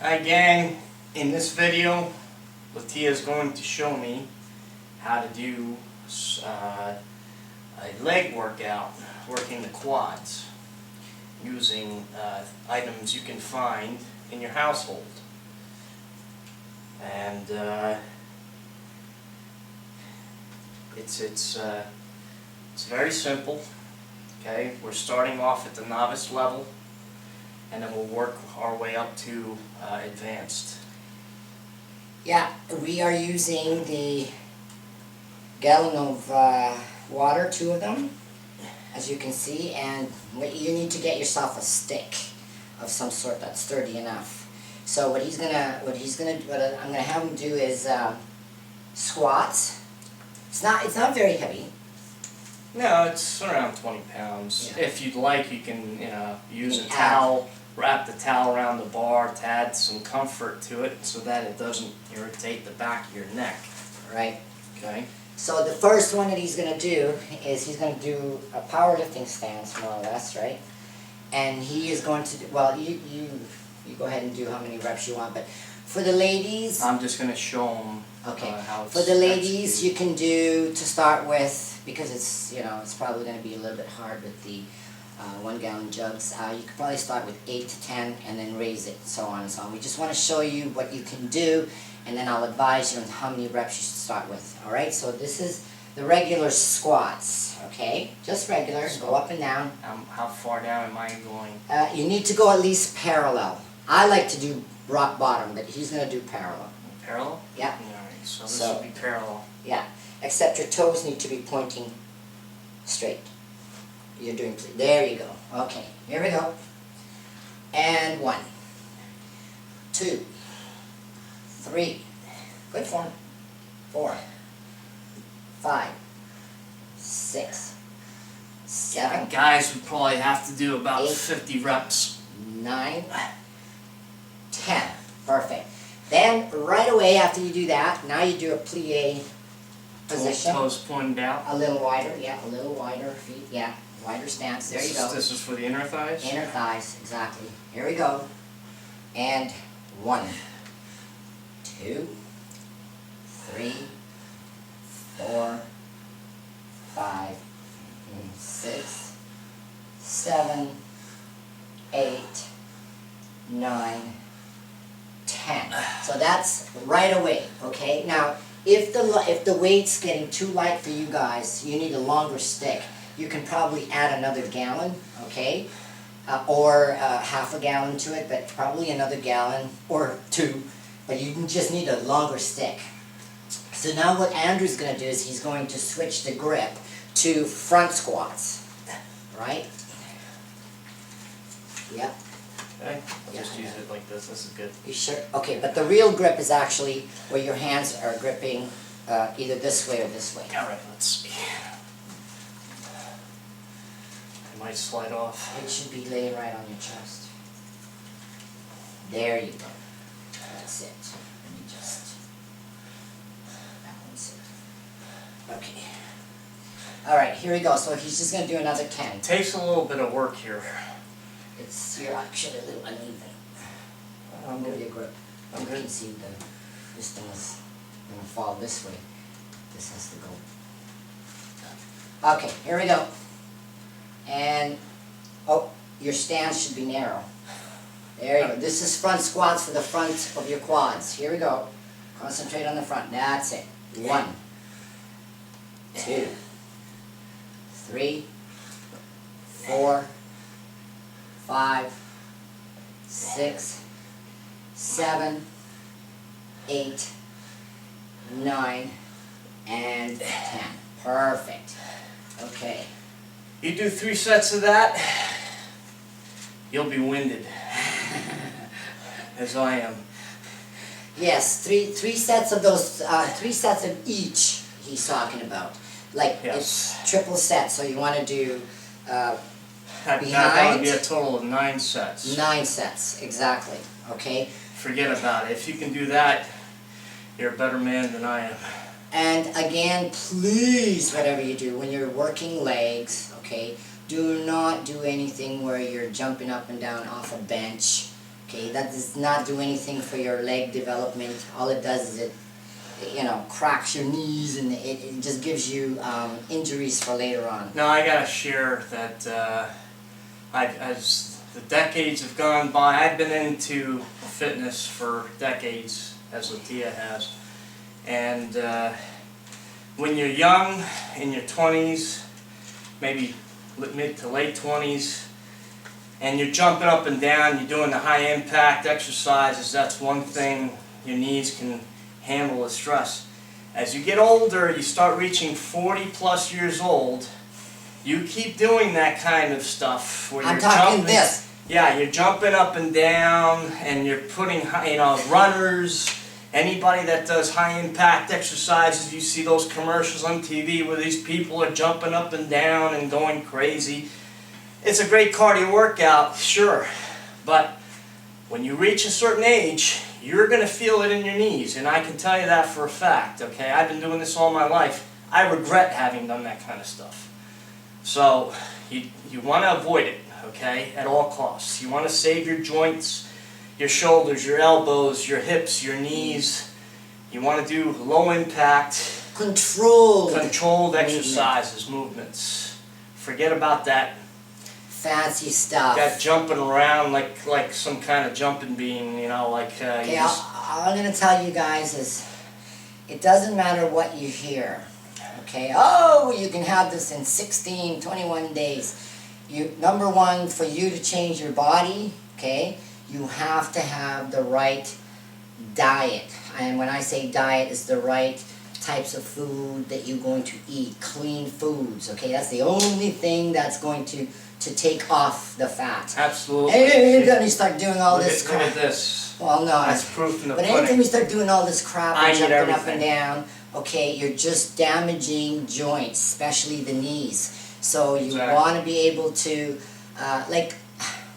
Hi gang, in this video Latia is going to show me how to do a leg workout, working the quads using items you can find in your household. And it's very simple. Okay, we're starting off at the novice level, and then we'll work our way up to advanced. Yeah, we are using the gallon of water, 2 of them, as you can see, and you need to get yourself a stick of some sort that's sturdy enough. So what I'm gonna have him do is squats. It's not very heavy. No, it's around 20 pounds. Yeah. If you'd like, you can use a towel, wrap the towel around the bar to add some comfort to it so that it doesn't irritate the back of your neck. Right. Okay. So the first one that he's going to do is he's going to do a powerlifting stance, more or less, right? And he is going to do, well, you go ahead and do how many reps you want, but for the ladies... I'm just going to show them how it's for the ladies, you can do, to start with, because it's, it's probably going to be a little bit hard with the 1 gallon jugs, you could probably start with 8 to 10 and then raise it, so on and so on. We just want to show you what you can do, and then I'll advise you on how many reps you should start with. Alright, so this is the regular squats, okay? Just regular, go up and down. How far down am I going? You need to go at least parallel. I like to do rock bottom, but he's going to do parallel. Parallel? Yeah. Alright, so this will be parallel. Yeah, except your toes need to be pointing straight. You're doing, there you go. Okay, here we go. And 1, 2, 3, good form, 4, 5, 6, 7. Guys would probably have to do about 8, 50 reps. 9, 10. Perfect. Then right away after you do that, now you do a plie position. Toes pointed out. A little wider, yeah, a little wider feet, yeah. Wider stance, there you go. This is for the inner thighs? Inner thighs, exactly. Here we go. And 1, 2, 3, 4, 5, 6, 7, 8, 9, 10. So that's right away, okay? Now, if the weight's getting too light for you guys, you need a longer stick. You can probably add another gallon, okay? Or half a gallon to it, but probably another gallon or 2. But you just need a longer stick. So now what Andrew's going to do is he's going to switch the grip to front squats, right? Yep. Okay, I'll just use it like this. This is good. You sure? Okay, but the real grip is actually where your hands are gripping either this way or this way. Alright, let's see. It might slide off. It should be laying right on your chest. There you go. That's it. Let me just balance it. Okay. Alright, here we go. So he's just going to do another 10. It takes a little bit of work here. You're actually a little uneven. Move your grip. You can see this thing is going to fall this way. This has to go. Okay, here we go. And, your stance should be narrow. There you go. This is front squats for the front of your quads. Here we go. Concentrate on the front. That's it. 1, 2, 3, 4, 5, 6, 7, 8, 9, and 10. Perfect. Okay. You do 3 sets of that, you'll be winded. As I am. Yes, three sets of those, 3 sets of each he's talking about. Like, yes. It's triple sets, so you want to do that would be a total of 9 sets. 9 sets, exactly. Okay? Forget about it. If you can do that, you're a better man than I am. And again, please, whatever you do, when you're working legs, okay, do not do anything where you're jumping up and down off a bench, Okay, that does not do anything for your leg development. All it does is it, you know, cracks your knees, and it just gives you injuries for later on. Now I gotta share that as the decades have gone by, I've been into fitness for decades, as Latia has, and when you're young, in your 20s, maybe mid to late 20s, and you're jumping up and down, you're doing the high impact exercises, that's one thing your knees can handle the stress. As you get older, you start reaching 40 plus years old, you keep doing that kind of stuff where I'm you're talking jumping, this. yeah, you're jumping up and down, and you're putting, you know, runners, anybody that does high impact exercises, you see those commercials on TV where these people are jumping up and down and going crazy. It's a great cardio workout, sure, but when you reach a certain age, you're going to feel it in your knees, and I can tell you that for a fact, okay? I've been doing this all my life. I regret having done that kind of stuff. So, you want to avoid it, okay, at all costs. You want to save your joints, your shoulders, your elbows, your hips, your knees. You want to do low impact, Controlled exercises, movements. Forget about that fancy stuff. jumping around like some kind of jumping bean, you know, like Okay, all I'm going to tell you guys is, it doesn't matter what you hear. Okay, oh, you can have this in 16, 21 days. Number one, for you to change your body, okay, you have to have the right diet. And when I say diet, it's the right types of food that you're going to eat, clean foods, okay? That's the only thing that's going to take off the fat. Absolutely. And then you start doing all Look this at, look crap. at this. Well, no. That's proof in the But pudding. anytime you start doing all this crap I and eat jumping up everything. and down, okay, you're just damaging joints, especially the knees. So you Exactly. want to be able to, like,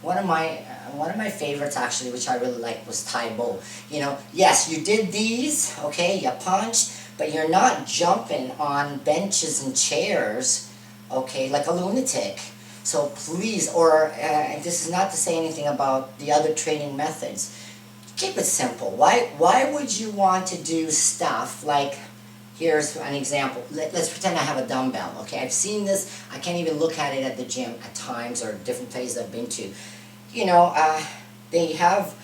one of my favorites actually, which I really like, was Tai Bo. You know, yes, you did these, okay, you punched, but you're not jumping on benches and chairs, okay, like a lunatic. So please, or this is not to say anything about the other training methods. Keep it simple. Why would you want to do stuff like, here's an example. Let's pretend I have a dumbbell, okay? I've seen this. I can't even look at it at the gym at times, or different places I've been to. You know, they have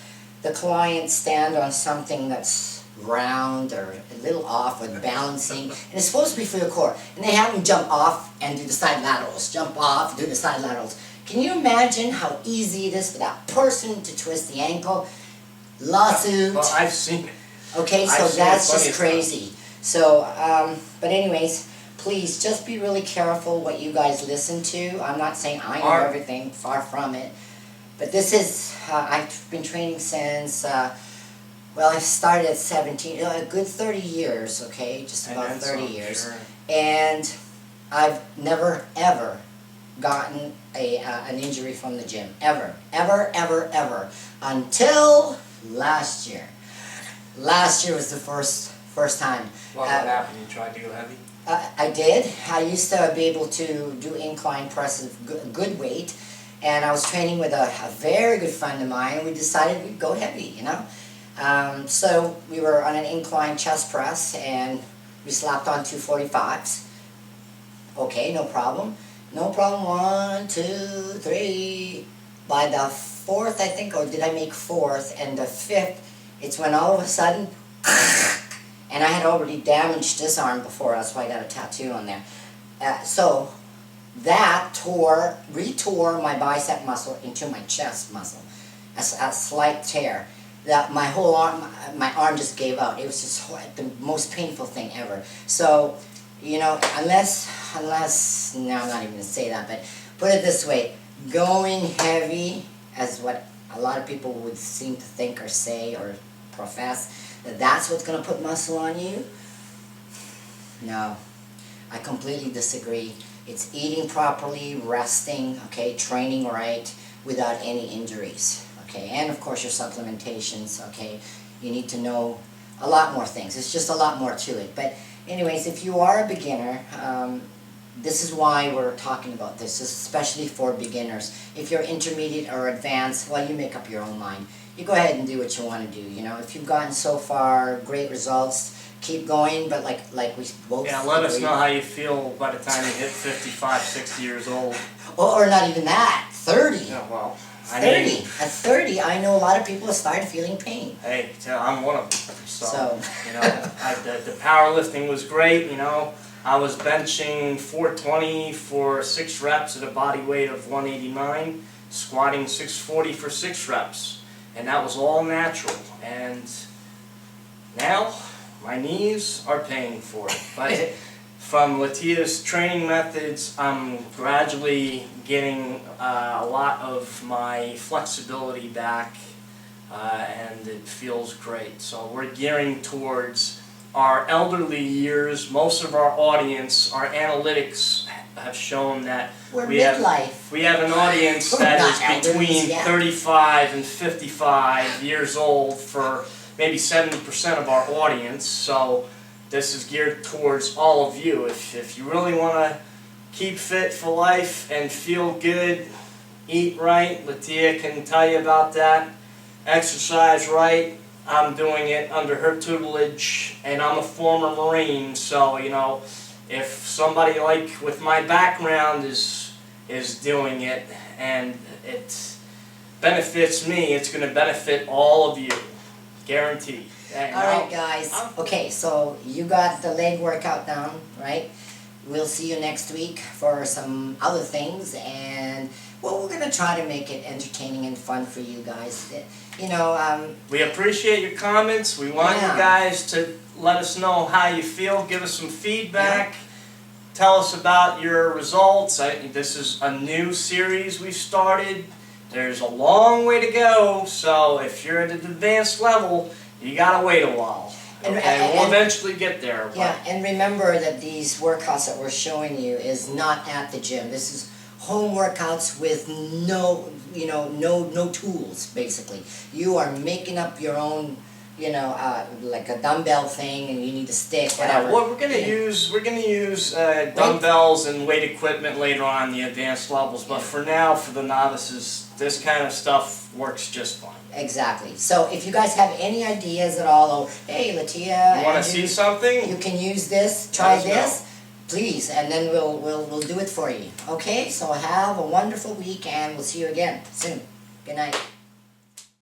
the client stand on something that's round or a little off with balancing, and it's supposed to be for your core. And they have them jump off and do the side laterals, jump off, do the side laterals. Can you imagine how easy it is for that person to twist the ankle? Lawsuit. Well, I've seen it. Okay, so I've seen that's plenty just of crazy. So, but anyways, please just be really careful what you guys listen to. I'm not saying I know everything, far from it. But this is, I've been training since, well, I started at 17, a good 30 years, okay, just about 30 years. Sure. And I've never, ever gotten an injury from the gym, ever, until last year. Last year was the first time. What happened? You tried to go heavy? I did. I used to be able to do incline presses, good weight, and I was training with a very good friend of mine, and we decided we'd go heavy, you know. So we were on an incline chest press, and we slapped on 245s. Okay, no problem. No problem, 1, 2, 3. By the 4th, I think, or did I make 4th, and the 5th, it's when all of a sudden, and I had already damaged this arm before, that's why I got a tattoo on there. So that retore my bicep muscle into my chest muscle, a slight tear. That my whole arm, my arm just gave out. It was just the most painful thing ever. So, you know, unless, no, I'm not even going to say that, but put it this way, going heavy, as what a lot of people would seem to think or say or profess, that's what's going to put muscle on you? No, I completely disagree. It's eating properly, resting, okay, training right, without any injuries, okay, and of course your supplementations, okay. You need to know a lot more things. It's just a lot more to it. But anyways, if you are a beginner, this is why we're talking about this, especially for beginners. If you're intermediate or advanced, well, you make up your own mind. you go ahead and do what you want to do. You know, if you've gotten so far, great results, keep going. But like we both let us agree- know how you feel by the time you hit 55, 60 years old. or not even that, 30. Yeah, well, I 30. mean, At 30, I know a lot of people have started feeling pain. hey, I'm one of them. So, So- you know, the powerlifting was great. You know, I was benching 420 for 6 reps at a body weight of 189, squatting 640 for 6 reps, and that was all natural. And now my knees are paying for it. But from Latia's training methods, I'm gradually getting a lot of my flexibility back, and it feels great. So we're gearing towards our elderly years. Most of our audience, our analytics have shown that We're we have midlife. an audience We're that not is elders between yet. 35 and 55 years old for maybe 70% of our audience. So this is geared towards all of you. If you really want to keep fit for life and feel good, eat right, Latia can tell you about that. Exercise right. I'm doing it under her tutelage, and I'm a former Marine, so you know, if somebody like with my background is doing it and it benefits me, it's going to benefit all of you, guaranteed. And Alright guys, okay, so you got the leg workout down, right? We'll see you next week for some other things, and well, we're going to try to make it entertaining and fun for you guys. You know, we appreciate your comments. We want Yeah. you guys to let us know how you feel. Give us some feedback. Tell us about your results. This is a new series we started. There's a long way to go, so if you're at an advanced level, you gotta wait a while. And- Okay, we'll and- eventually get there. But yeah, and remember that these workouts that we're showing you is not at the gym. This is home workouts with no, you know, no tools, basically. You are making up your own, you know, like a dumbbell thing, and you need a stick, whatever. well, we're gonna use dumbbells and weight equipment later on in the advanced levels. But for now, for the novices, this kind of stuff works just fine. Exactly. So if you guys have any ideas at all, or hey, Latia, You want to Andrew, see something? you can use this, try Let us know. this, please, and then we'll do it for you. Okay? So have a wonderful week, and we'll see you again soon. Good night.